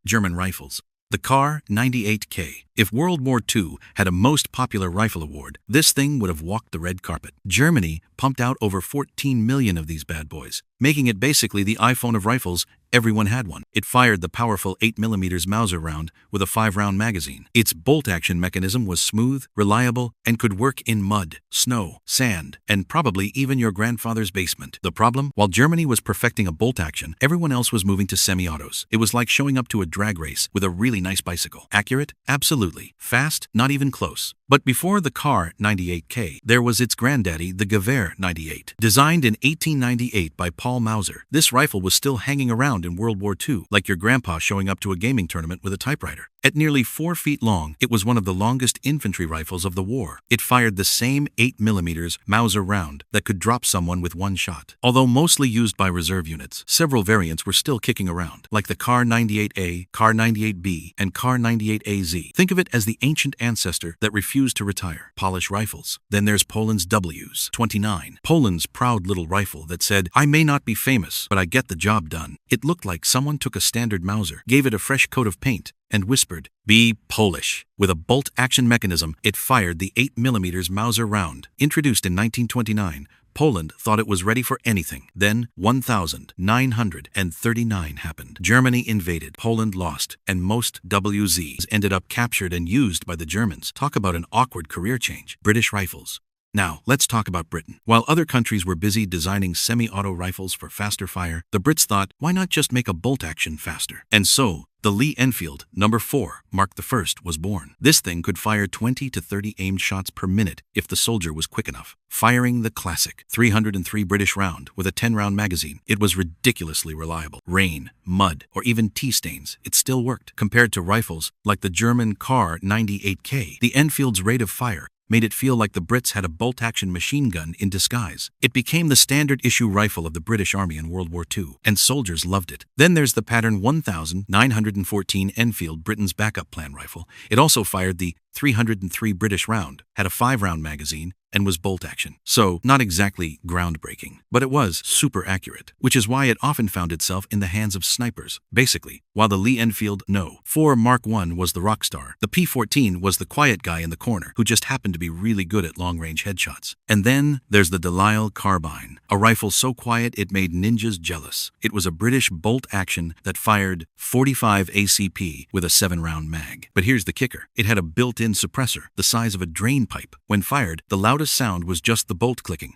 German rifles. The Kar 98K. If World War II had a most popular rifle award, this thing would have walked the red carpet. Germany pumped out over 14 million of these bad boys, making it basically the iPhone of rifles. Everyone had one. It fired the powerful 8mm Mauser round with a 5-round magazine. Its bolt-action mechanism was smooth, reliable, and could work in mud, snow, sand, and probably even your grandfather's basement. The problem? While Germany was perfecting a bolt action, everyone else was moving to semi-autos. It was like showing up to a drag race with a really nice bicycle. Accurate? Absolutely. Fast? Not even close. But before the Kar 98K, there was its granddaddy, the Gewehr 98. Designed in 1898 by Paul Mauser, this rifle was still hanging around in World War II, like your grandpa showing up to a gaming tournament with a typewriter. At nearly 4 feet long, it was one of the longest infantry rifles of the war. It fired the same 8mm Mauser round that could drop someone with one shot. Although mostly used by reserve units, several variants were still kicking around, like the Kar 98A, Kar 98B, and Kar 98AZ. Think of it as the ancient ancestor that refused to retire. Polish rifles. Then there's Poland's WW2. Poland's proud little rifle that said, "I may not be famous, but I get the job done." It looked like someone took a standard Mauser, gave it a fresh coat of paint, and whispered, "Be Polish." With a bolt-action mechanism, it fired the 8mm Mauser round. Introduced in 1929, Poland thought it was ready for anything. Then 1939 happened. Germany invaded, Poland lost, and most WZs ended up captured and used by the Germans. Talk about an awkward career change. British rifles. Now, let's talk about Britain. While other countries were busy designing semi-auto rifles for faster fire, the Brits thought, why not just make a bolt action faster? And so, the Lee-Enfield No. 4, Mark I, was born. This thing could fire 20 to 30 aimed shots per minute if the soldier was quick enough. Firing the classic 303 British round with a 10-round magazine, it was ridiculously reliable. Rain, mud, or even tea stains, it still worked. Compared to rifles like the German Kar 98K, the Enfield's rate of fire made it feel like the Brits had a bolt-action machine gun in disguise. It became the standard-issue rifle of the British Army in World War II, and soldiers loved it. Then there's the pattern 1914 Enfield, Britain's backup plan rifle. It also fired the 303 British round, had a 5-round magazine, and was bolt action. So, not exactly groundbreaking, but it was super accurate, which is why it often found itself in the hands of snipers. Basically, while the Lee-Enfield No. 4 Mark I was the rock star, the P14 was the quiet guy in the corner who just happened to be really good at long-range headshots. And then there's the Delisle carbine, a rifle so quiet it made ninjas jealous. It was a British bolt action that fired 45 ACP with a 7-round mag. But here's the kicker. It had a built-in suppressor, the size of a drain pipe. When fired, the loudest sound was just the bolt clicking.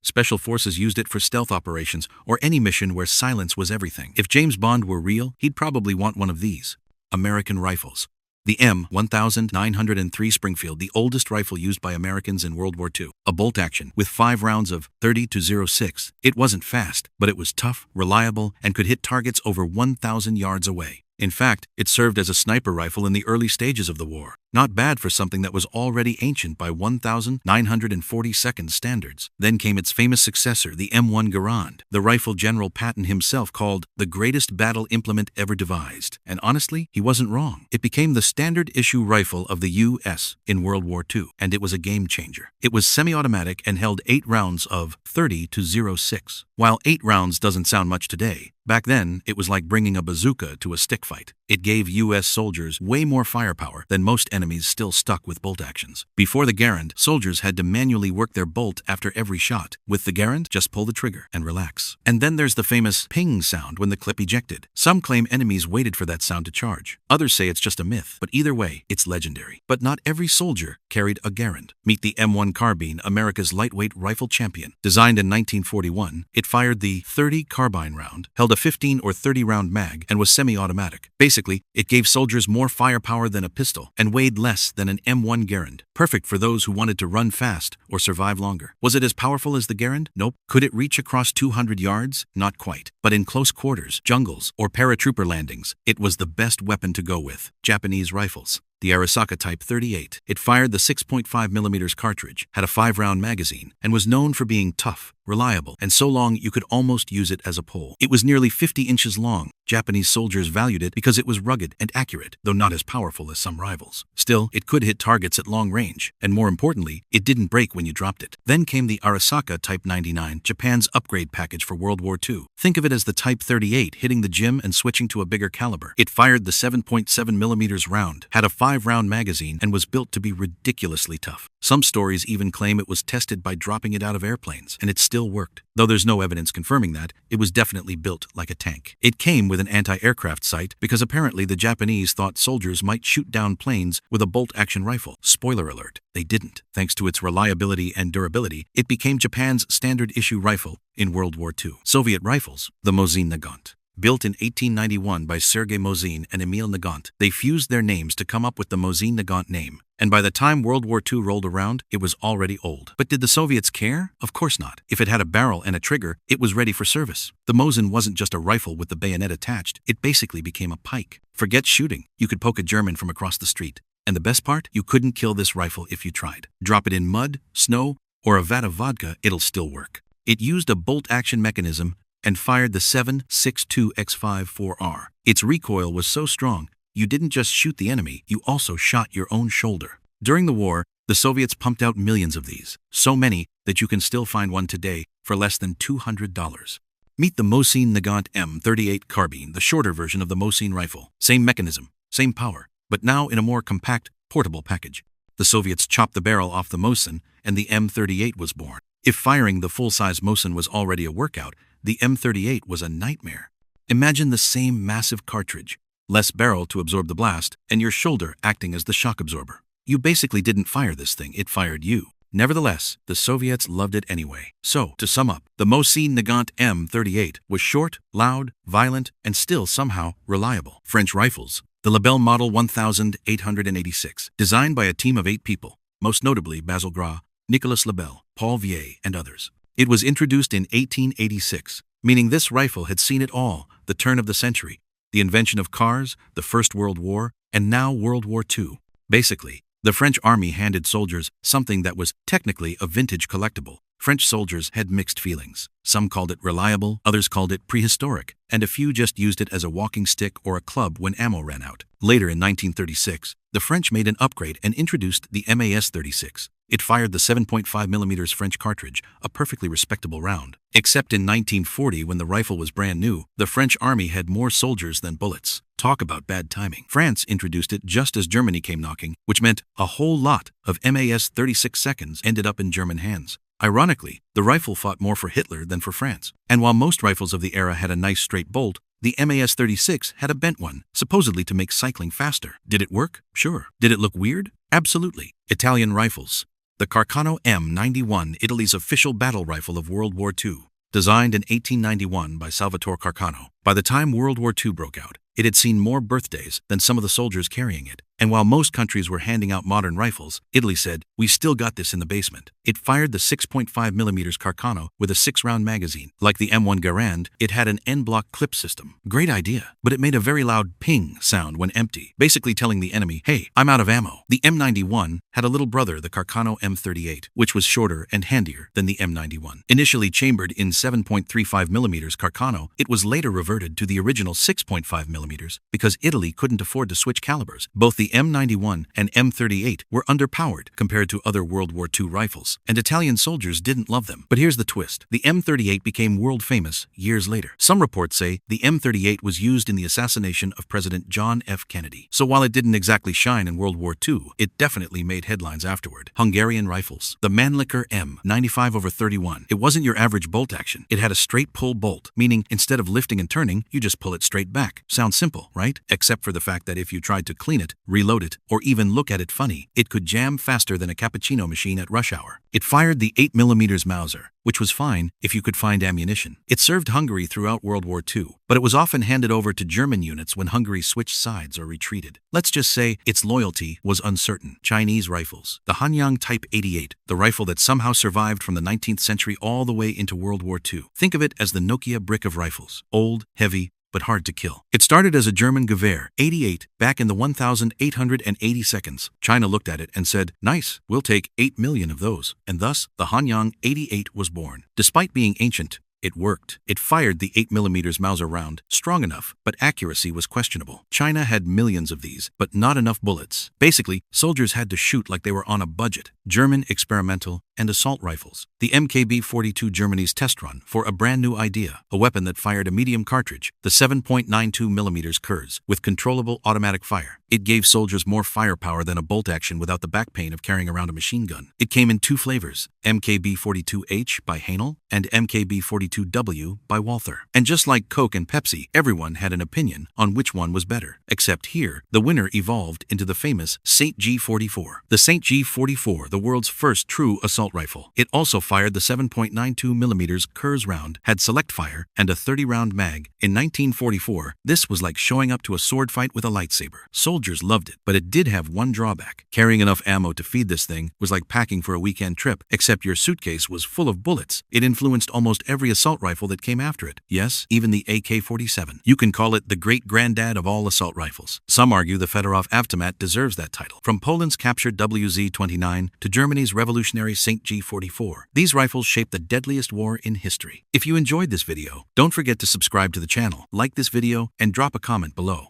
Special forces used it for stealth operations or any mission where silence was everything. If James Bond were real, he'd probably want one of these. American rifles. The M1903 Springfield, the oldest rifle used by Americans in World War II. A bolt action with 5 rounds of 30-06. It wasn't fast, but it was tough, reliable, and could hit targets over 1,000 yards away. In fact, it served as a sniper rifle in the early stages of the war. Not bad for something that was already ancient by 1942 standards. Then came its famous successor, the M1 Garand. The rifle General Patton himself called the greatest battle implement ever devised. And honestly, he wasn't wrong. It became the standard issue rifle of the U.S. in World War II, and it was a game changer. It was semi-automatic and held 8 rounds of 30-06. While 8 rounds doesn't sound much today, back then it was like bringing a bazooka to a stick fight. It gave U.S. soldiers way more firepower than most enemies still stuck with bolt actions. Before the Garand, soldiers had to manually work their bolt after every shot. With the Garand, just pull the trigger and relax. And then there's the famous ping sound when the clip ejected. Some claim enemies waited for that sound to charge. Others say it's just a myth, but either way, it's legendary. But not every soldier carried a Garand. Meet the M1 carbine, America's lightweight rifle champion. Designed in 1941, it fired the 30 carbine round, held a 15 or 30 round mag, and was semi-automatic. Basically, it gave soldiers more firepower than a pistol and weighed less than an M1 Garand. Perfect for those who wanted to run fast or survive longer. Was it as powerful as the Garand? Nope. Could it reach across 200 yards? Not quite. But in close quarters, jungles, or paratrooper landings, it was the best weapon to go with. Japanese rifles. The Arisaka Type 38. It fired the 6.5mm cartridge, had a 5-round magazine, and was known for being tough, reliable, and so long you could almost use it as a pole. It was nearly 50 inches long. Japanese soldiers valued it because it was rugged and accurate, though not as powerful as some rivals. Still, it could hit targets at long range, and more importantly, it didn't break when you dropped it. Then came the Arisaka Type 99, Japan's upgrade package for World War II. Think of it as the Type 38, hitting the gym and switching to a bigger caliber. It fired the 7.7mm round, had a 5-round magazine, and was built to be ridiculously tough. Some stories even claim it was tested by dropping it out of airplanes, and it still worked. Though there's no evidence confirming that, it was definitely built like a tank. It came with an anti-aircraft sight because apparently the Japanese thought soldiers might shoot down planes with a bolt-action rifle. Spoiler alert, they didn't. Thanks to its reliability and durability, it became Japan's standard-issue rifle in World War II. Soviet rifles, the Mosin-Nagant. Built in 1891 by Sergei Mosin and Emil Nagant, they fused their names to come up with the Mosin-Nagant name. And by the time World War II rolled around, it was already old. But did the Soviets care? Of course not. If it had a barrel and a trigger, it was ready for service. The Mosin wasn't just a rifle with the bayonet attached, it basically became a pike. Forget shooting, you could poke a German from across the street. And the best part? You couldn't kill this rifle if you tried. Drop it in mud, snow, or a vat of vodka, it'll still work. It used a bolt-action mechanism and fired the 7.62x54R. Its recoil was so strong, you didn't just shoot the enemy, you also shot your own shoulder. During the war, the Soviets pumped out millions of these, so many that you can still find one today for less than $200. Meet the Mosin-Nagant M38 carbine, the shorter version of the Mosin rifle. Same mechanism, same power, but now in a more compact, portable package. The Soviets chopped the barrel off the Mosin, and the M38 was born. If firing the full-size Mosin was already a workout, the M38 was a nightmare. Imagine the same massive cartridge, less barrel to absorb the blast, and your shoulder acting as the shock absorber. You basically didn't fire this thing, it fired you. Nevertheless, the Soviets loved it anyway. So, to sum up, the Mosin-Nagant M38 was short, loud, violent, and still somehow reliable. French rifles. The Lebel Model 1886, designed by a team of 8 people, most notably Basil Gras, Nicolas Lebel, Paul Vier, and others. It was introduced in 1886, meaning this rifle had seen it all: the turn of the century, the invention of cars, the First World War, and now World War II. Basically, the French army handed soldiers something that was technically a vintage collectible. French soldiers had mixed feelings. Some called it reliable, others called it prehistoric, and a few just used it as a walking stick or a club when ammo ran out. Later in 1936, the French made an upgrade and introduced the MAS-36. It fired the 7.5mm French cartridge, a perfectly respectable round. Except in 1940, when the rifle was brand new, the French army had more soldiers than bullets. Talk about bad timing. France introduced it just as Germany came knocking, which meant a whole lot of MAS-36 seconds ended up in German hands. Ironically, the rifle fought more for Hitler than for France. And while most rifles of the era had a nice straight bolt, the MAS-36 had a bent one, supposedly to make cycling faster. Did it work? Sure. Did it look weird? Absolutely. Italian rifles. The Carcano M91, Italy's official battle rifle of World War II. Designed in 1891 by Salvatore Carcano. By the time World War II broke out, it had seen more birthdays than some of the soldiers carrying it. And while most countries were handing out modern rifles, Italy said, "We still got this in the basement." It fired the 6.5mm Carcano with a 6-round magazine. Like the M1 Garand, it had an N-block clip system. Great idea, but it made a very loud ping sound when empty, basically telling the enemy, "Hey, I'm out of ammo." The M91 had a little brother, the Carcano M38, which was shorter and handier than the M91. Initially chambered in 7.35mm Carcano, it was later reverted to the original 6.5mm because Italy couldn't afford to switch calibers. Both the M91 and M38 were underpowered compared to other World War II rifles, and Italian soldiers didn't love them. But here's the twist. The M38 became world famous years later. Some reports say the M38 was used in the assassination of President John F. Kennedy. So while it didn't exactly shine in World War II, it definitely made headlines afterward. Hungarian rifles. The Mannlicher M95/31. It wasn't your average bolt action. It had a straight pull bolt, meaning instead of lifting and turning, you just pull it straight back. Sounds simple, right? Except for the fact that if you tried to clean it, reload it, or even look at it funny, it could jam faster than a cappuccino machine at rush hour. It fired the 8mm Mauser, which was fine if you could find ammunition. It served Hungary throughout World War II, but it was often handed over to German units when Hungary switched sides or retreated. Let's just say its loyalty was uncertain. Chinese rifles. The Hanyang Type 88, the rifle that somehow survived from the 19th century all the way into World War II. Think of it as the Nokia brick of rifles. Old, heavy, but hard to kill. It started as a German Gewehr 88 back in the 1880 seconds. China looked at it and said, "Nice, we'll take 8 million of those." And thus, the Hanyang 88 was born. Despite being ancient, it worked. It fired the 8mm Mauser round, strong enough, but accuracy was questionable. China had millions of these, but not enough bullets. Basically, soldiers had to shoot like they were on a budget. German experimental and assault rifles. The MKB-42 Germany's test run for a brand new idea, a weapon that fired a medium cartridge, the 7.92mm Kurz, with controllable automatic fire. It gave soldiers more firepower than a bolt action without the back pain of carrying around a machine gun. It came in two flavors, MKB-42H by Haenel and MKB-42W by Walther. And just like Coke and Pepsi, everyone had an opinion on which one was better. Except here, the winner evolved into the famous St. G44. The St. G44, the world's first true assault rifle. It also fired the 7.92mm Kurz round, had select fire, and a 30-round mag. In 1944, this was like showing up to a sword fight with a lightsaber. Soldiers loved it, but it did have one drawback. Carrying enough ammo to feed this thing was like packing for a weekend trip, except your suitcase was full of bullets. It influenced almost every assault rifle that came after it. Yes, even the AK-47. You can call it the great granddad of all assault rifles. Some argue the Fedorov Avtomat deserves that title. From Poland's captured WZ-29 to Germany's revolutionary St. G44, these rifles shaped the deadliest war in history. If you enjoyed this video, don't forget to subscribe to the channel, like this video, and drop a comment below.